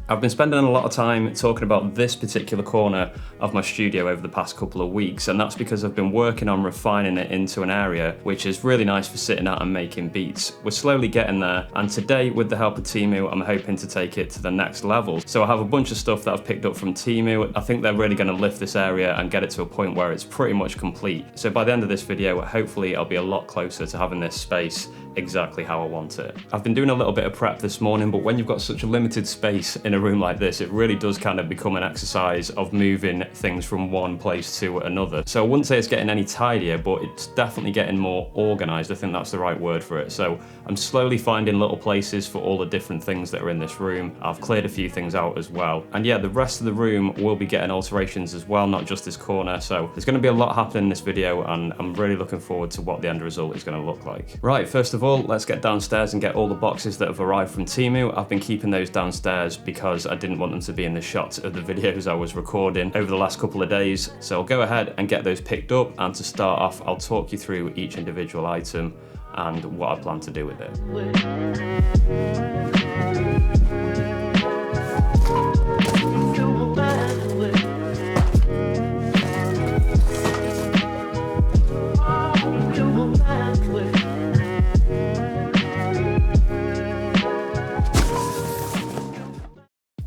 I've been spending a lot of time talking about this particular corner of my studio over the past couple of weeks, and that's because I've been working on refining it into an area which is really nice for sitting at and making beats. We're slowly getting there, and today, with the help of Temu, I'm hoping to take it to the next level. So I have a bunch of stuff that I've picked up from Temu. I think they're really going to lift this area and get it to a point where it's pretty much complete. So by the end of this video, hopefully I'll be a lot closer to having this space exactly how I want it. I've been doing a little bit of prep this morning, but when you've got such a limited space in a room like this, it really does kind of become an exercise of moving things from one place to another. So I wouldn't say it's getting any tidier, but it's definitely getting more organized. I think that's the right word for it. So I'm slowly finding little places for all the different things that are in this room. I've cleared a few things out as well. And yeah, the rest of the room will be getting alterations as well, not just this corner. So there's going to be a lot happening in this video, and I'm really looking forward to what the end result is going to look like. Right, first of all, let's get downstairs and get all the boxes that have arrived from Temu. I've been keeping those downstairs because I didn't want them to be in the shots of the videos I was recording over the last couple of days. So I'll go ahead and get those picked up, and to start off, I'll talk you through each individual item and what I plan to do with it.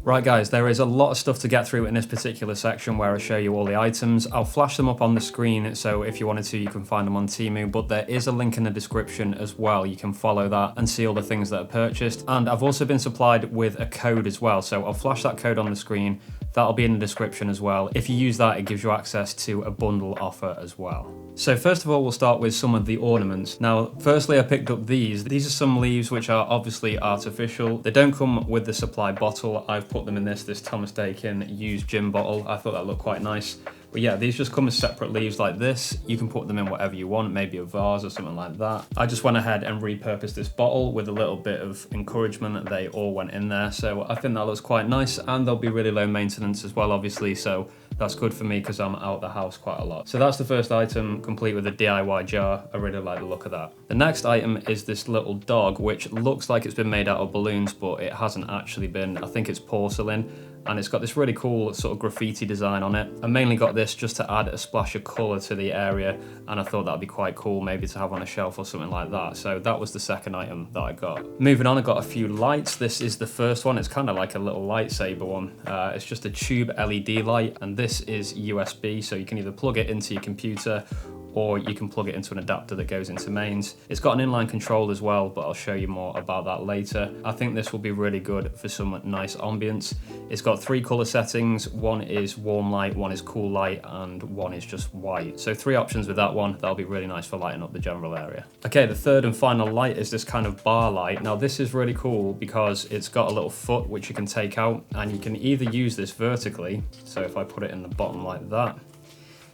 Right guys, there is a lot of stuff to get through in this particular section where I show you all the items. I'll flash them up on the screen, so if you wanted to, you can find them on Temu, but there is a link in the description as well. You can follow that and see all the things that are purchased. And I've also been supplied with a code as well, so I'll flash that code on the screen. That'll be in the description as well. If you use that, it gives you access to a bundle offer as well. So first of all, we'll start with some of the ornaments. Now, firstly, I picked up these. These are some leaves which are obviously artificial. They don't come with the supply bottle. I've put them in this Thomas Dakin used gin bottle. I thought that looked quite nice. But yeah, these just come as separate leaves like this. You can put them in whatever you want, maybe a vase or something like that. I just went ahead and repurposed this bottle with a little bit of encouragement. They all went in there. So I think that looks quite nice, and they'll be really low maintenance as well, obviously. So that's good for me because I'm out the house quite a lot. So that's the first item, complete with a DIY jar. I really like the look of that. The next item is this little dog, which looks like it's been made out of balloons, but it hasn't actually been. I think it's porcelain, and it's got this really cool sort of graffiti design on it. I mainly got this just to add a splash of colour to the area, and I thought that'd be quite cool maybe to have on a shelf or something like that. So that was the second item that I got. Moving on, I got a few lights. This is the first one. It's kind of like a little lightsaber one. It's just a tube LED light, and this is USB, so you can either plug it into your computer or you can plug it into an adapter that goes into mains. It's got an inline control as well, but I'll show you more about that later. I think this will be really good for some nice ambience. It's got 3 color settings. One is warm light, one is cool light, and one is just white. So 3 options with that one. That'll be really nice for lighting up the general area. Okay, the third and final light is this kind of bar light. Now this is really cool because it's got a little foot which you can take out, and you can either use this vertically. So if I put it in the bottom like that,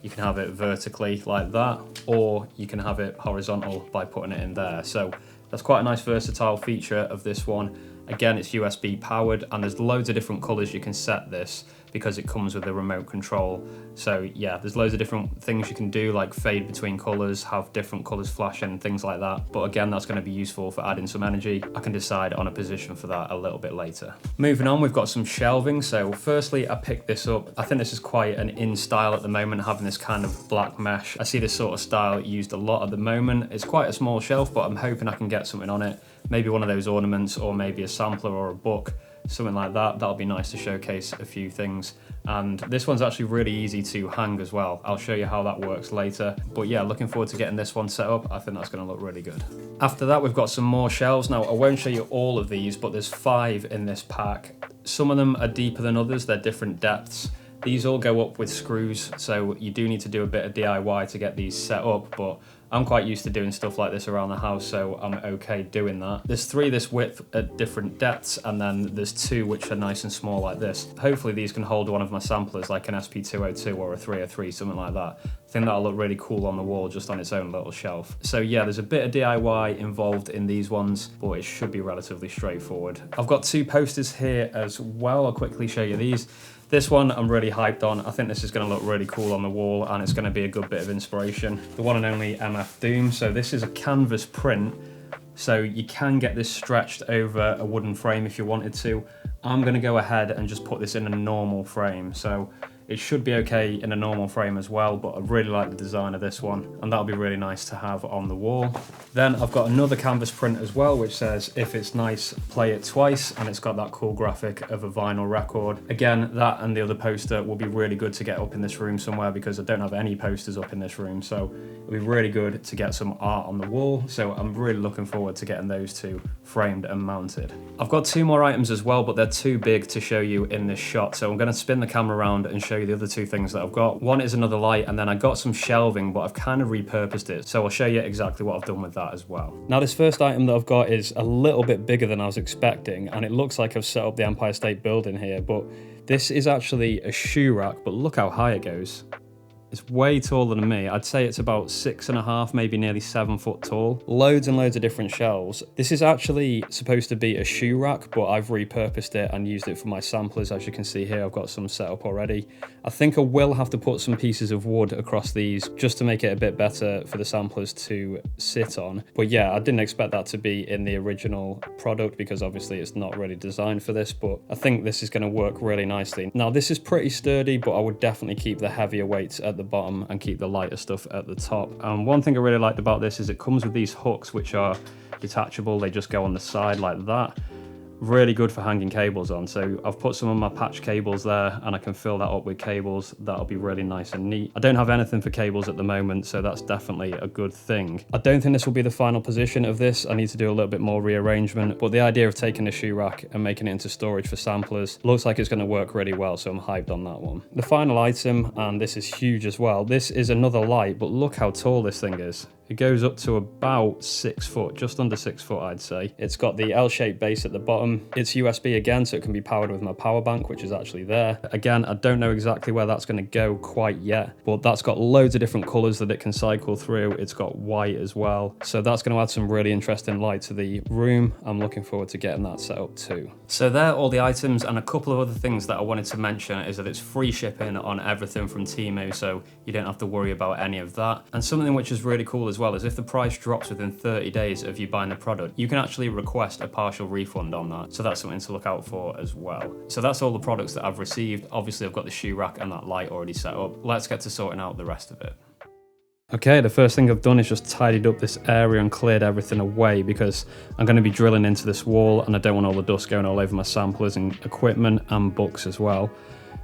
you can have it vertically like that, or you can have it horizontal by putting it in there. So that's quite a nice versatile feature of this one. Again, it's USB powered, and there's loads of different colors you can set this because it comes with a remote control. So yeah, there's loads of different things you can do, like fade between colors, have different colors flashing and things like that. But again, that's going to be useful for adding some energy. I can decide on a position for that a little bit later. Moving on, we've got some shelving. So firstly, I picked this up. I think this is quite an in style at the moment, having this kind of black mesh. I see this sort of style used a lot at the moment. It's quite a small shelf, but I'm hoping I can get something on it. Maybe one of those ornaments, or maybe a sampler or a book, something like that. That'll be nice to showcase a few things. And this one's actually really easy to hang as well. I'll show you how that works later. But yeah, looking forward to getting this one set up. I think that's going to look really good. After that, we've got some more shelves. Now, I won't show you all of these, but there's 5 in this pack. Some of them are deeper than others. They're different depths. These all go up with screws, so you do need to do a bit of DIY to get these set up, but I'm quite used to doing stuff like this around the house, so I'm okay doing that. There's 3 this width at different depths, and then there's 2 which are nice and small like this. Hopefully these can hold one of my samplers, like an SP202 or a 303, something like that. I think that'll look really cool on the wall, just on its own little shelf. So yeah, there's a bit of DIY involved in these ones, but it should be relatively straightforward. I've got 2 posters here as well. I'll quickly show you these. This one I'm really hyped on. I think this is going to look really cool on the wall, and it's going to be a good bit of inspiration. The one and only MF Doom. So this is a canvas print, so you can get this stretched over a wooden frame if you wanted to, I'm gonna go ahead and just put this in a normal frame. So it should be okay in a normal frame as well, but I really like the design of this one, and that'll be really nice to have on the wall. Then I've got another canvas print as well, which says, if it's nice, play it twice, and it's got that cool graphic of a vinyl record. Again, that and the other poster will be really good to get up in this room somewhere, because I don't have any posters up in this room, so it'll be really good to get some art on the wall. So I'm really looking forward to getting those two framed and mounted. I've got two more items as well, but they're too big to show you in this shot, so I'm going to spin the camera around and show you the other two things that I've got. One is another light, and then I got some shelving, but I've kind of repurposed it, so I'll show you exactly what I've done with that as well. Now, this first item that I've got is a little bit bigger than I was expecting, and it looks like I've set up the Empire State Building here, but this is actually a shoe rack, but look how high it goes. It's way taller than me. I'd say it's about 6.5, maybe nearly 7 foot tall. Loads and loads of different shelves. This is actually supposed to be a shoe rack, but I've repurposed it and used it for my samplers. As you can see here, I've got some set up already. I think I will have to put some pieces of wood across these just to make it a bit better for the samplers to sit on. But yeah, I didn't expect that to be in the original product, because obviously it's not really designed for this, but I think this is going to work really nicely. Now, this is pretty sturdy, but I would definitely keep the heavier weights at the bottom and keep the lighter stuff at the top. And one thing I really liked about this is it comes with these hooks, which are detachable. They just go on the side like that. Really good for hanging cables on. So I've put some of my patch cables there, and I can fill that up with cables. That'll be really nice and neat. I don't have anything for cables at the moment, so that's definitely a good thing. I don't think this will be the final position of this. I need to do a little bit more rearrangement, but the idea of taking a shoe rack and making it into storage for samplers looks like it's going to work really well, so I'm hyped on that one. The final item, and this is huge as well, this is another light, but look how tall this thing is. It goes up to about 6 foot, just under 6 foot, I'd say. It's got the L-shaped base at the bottom. It's USB again, so it can be powered with my power bank, which is actually there. Again, I don't know exactly where that's going to go quite yet, but that's got loads of different colors that it can cycle through. It's got white as well. So that's going to add some really interesting light to the room. I'm looking forward to getting that set up too. So there are all the items, and a couple of other things that I wanted to mention is that it's free shipping on everything from Temu, so you don't have to worry about any of that. And something which is really cool as well is if the price drops within 30 days of you buying the product, you can actually request a partial refund on that. So that's something to look out for as well. So that's all the products that I've received. Obviously, I've got the shoe rack and that light already set up. Let's get to sorting out the rest of it. Okay, the first thing I've done is just tidied up this area and cleared everything away, because I'm going to be drilling into this wall and I don't want all the dust going all over my samplers and equipment and books as well.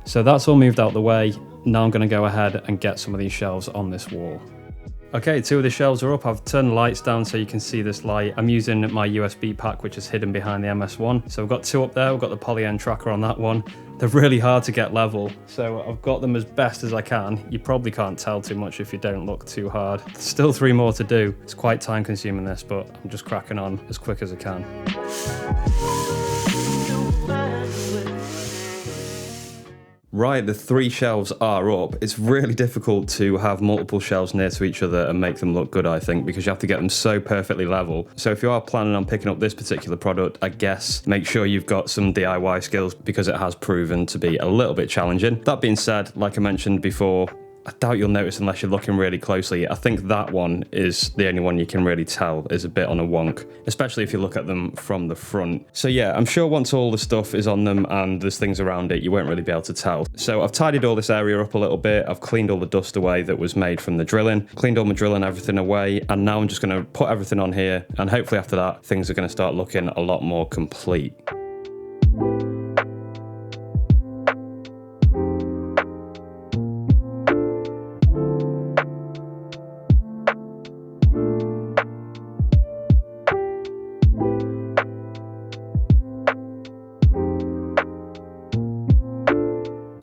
So that's all moved out the way. Now I'm going to go ahead and get some of these shelves on this wall. Okay, two of the shelves are up. I've turned the lights down so you can see this light. I'm using my USB pack, which is hidden behind the MS1. So I've got two up there. I've got the polyend tracker on that one. They're really hard to get level, so I've got them as best as I can. You probably can't tell too much if you don't look too hard. There's still 3 more to do. It's quite time consuming this, but I'm just cracking on as quick as I can. Right, the 3 shelves are up. It's really difficult to have multiple shelves near to each other and make them look good, I think, because you have to get them so perfectly level. So if you are planning on picking up this particular product, I guess make sure you've got some DIY skills, because it has proven to be a little bit challenging. That being said, like I mentioned before, I doubt you'll notice unless you're looking really closely. I think that one is the only one you can really tell is a bit on a wonk, especially if you look at them from the front. So yeah, I'm sure once all the stuff is on them and there's things around it, you won't really be able to tell. So I've tidied all this area up a little bit. I've cleaned all the dust away that was made from the drilling, cleaned all my drilling, everything away, and now I'm just going to put everything on here, and hopefully after that, things are going to start looking a lot more complete.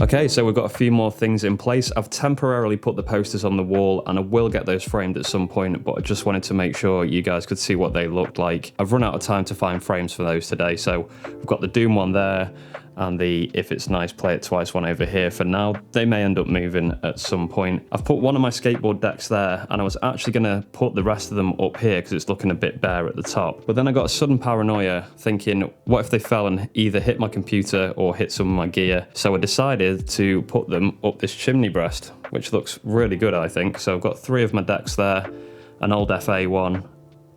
Okay, so we've got a few more things in place. I've temporarily put the posters on the wall, and I will get those framed at some point, but I just wanted to make sure you guys could see what they looked like. I've run out of time to find frames for those today, so we've got the Doom one there, and the If It's Nice, Play It Twice one over here for now. They may end up moving at some point. I've put one of my skateboard decks there, and I was actually going to put the rest of them up here because it's looking a bit bare at the top. But then I got a sudden paranoia thinking, what if they fell and either hit my computer or hit some of my gear? So I decided to put them up this chimney breast, which looks really good, I think. So I've got 3 of my decks there, an old FA one,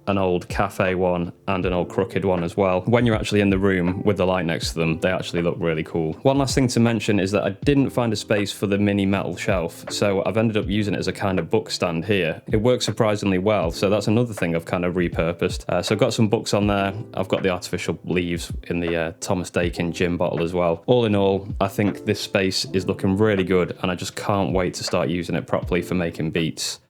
an old cafe one and an old crooked one as well. When you're actually in the room with the light next to them, they actually look really cool. One last thing to mention is that I didn't find a space for the mini metal shelf, so I've ended up using it as a kind of book stand here. It works surprisingly well, so that's another thing I've kind of repurposed. So I've got some books on there. I've got the artificial leaves in the Thomas Dakin gin bottle as well. All in all, I think this space is looking really good, and I just can't wait to start using it properly for making beats.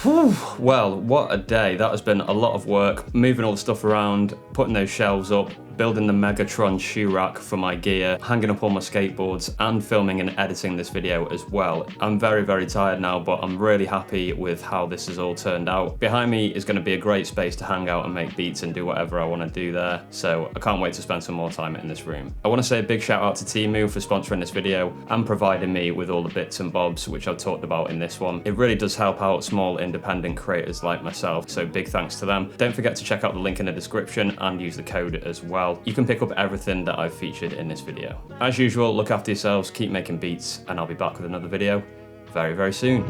Whew. Well, what a day. That has been a lot of work, moving all the stuff around, putting those shelves up, building the Megatron shoe rack for my gear, hanging up all my skateboards, and filming and editing this video as well. I'm very, very tired now, but I'm really happy with how this has all turned out. Behind me is going to be a great space to hang out and make beats and do whatever I want to do there, so I can't wait to spend some more time in this room. I want to say a big shout out to Temu for sponsoring this video and providing me with all the bits and bobs which I've talked about in this one. It really does help out small independent creators like myself, so big thanks to them. Don't forget to check out the link in the description and use the code as well. You can pick up everything that I've featured in this video. As usual, look after yourselves, keep making beats, and I'll be back with another video very, very soon.